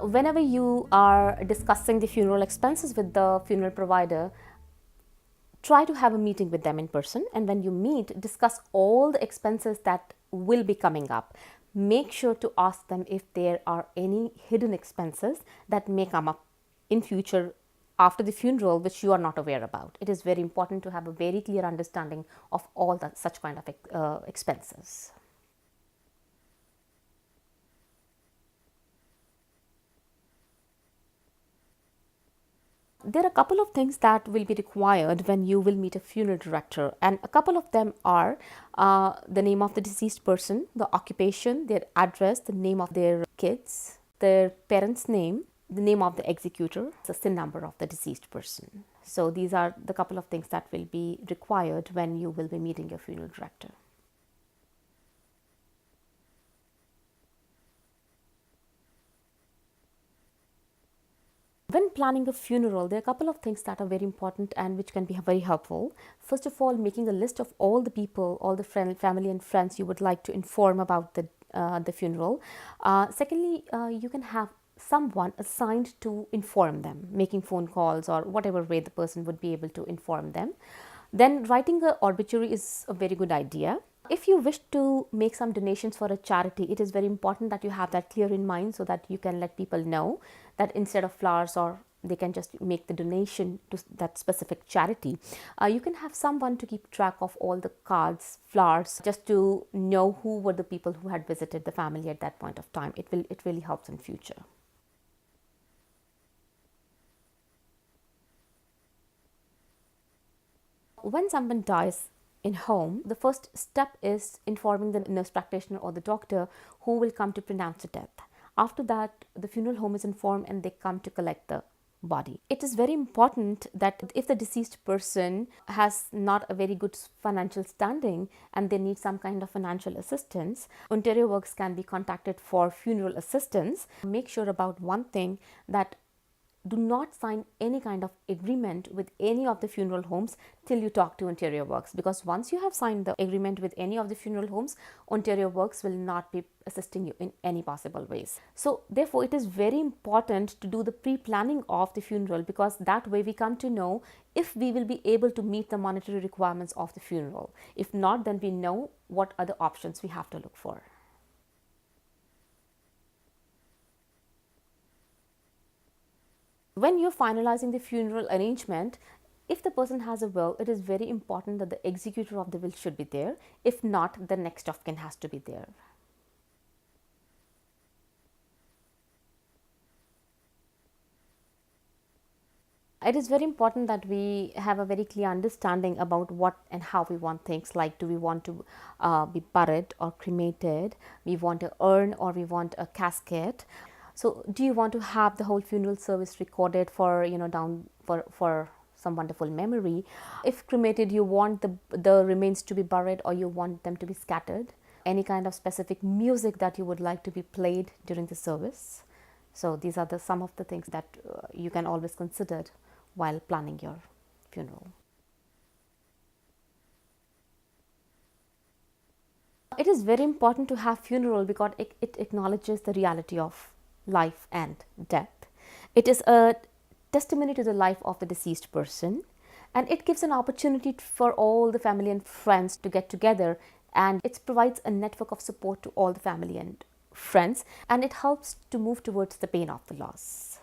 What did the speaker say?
Whenever you are discussing the funeral expenses with the funeral provider, try to have a meeting with them in person, and when you meet, discuss all the expenses that will be coming up. Make sure to ask them if there are any hidden expenses that may come up in future after the funeral which you are not aware about. It is very important to have a very clear understanding of all that such kind of expenses. There are a couple of things that will be required when you will meet a funeral director, and a couple of them are the name of the deceased person, the occupation, their address, the name of their kids, their parents' name, the name of the executor, the SIN number of the deceased person. So these are the couple of things that will be required when you will be meeting your funeral director. When planning a funeral, there are a couple of things that are very important and which can be very helpful. First of all, making a list of all the people, all the family and friends you would like to inform about the funeral. Secondly, you can have someone assigned to inform them, making phone calls or whatever way the person would be able to inform them. Then writing an obituary is a very good idea. If you wish to make some donations for a charity, it is very important that you have that clear in mind so that you can let people know that instead of flowers, or they can just make the donation to that specific charity. You can have someone to keep track of all the cards, flowers, just to know who were the people who had visited the family at that point of time. It really helps in future. When someone dies in home, the first step is informing the nurse practitioner or the doctor who will come to pronounce the death. After that, the funeral home is informed and they come to collect the body. It is very important that if the deceased person has not a very good financial standing and they need some kind of financial assistance, Ontario Works can be contacted for funeral assistance. Make sure about one thing, that do not sign any kind of agreement with any of the funeral homes till you talk to Ontario Works, because once you have signed the agreement with any of the funeral homes, Ontario Works will not be assisting you in any possible ways. So therefore it is very important to do the pre-planning of the funeral, because that way we come to know if we will be able to meet the monetary requirements of the funeral. If not, then we know what other options we have to look for. When you're finalizing the funeral arrangement, if the person has a will, it is very important that the executor of the will should be there. If not, the next of kin has to be there. It is very important that we have a very clear understanding about what and how we want things. Like, do we want to be buried or cremated? We want a urn or we want a casket? So do you want to have the whole funeral service recorded for, down for some wonderful memory? If cremated, you want the remains to be buried or you want them to be scattered? Any kind of specific music that you would like to be played during the service? So these are some of the things that you can always consider while planning your funeral. It is very important to have funeral because it acknowledges the reality of life and death. It is a testimony to the life of the deceased person, and it gives an opportunity for all the family and friends to get together, and it provides a network of support to all the family and friends, and it helps to move towards the pain of the loss.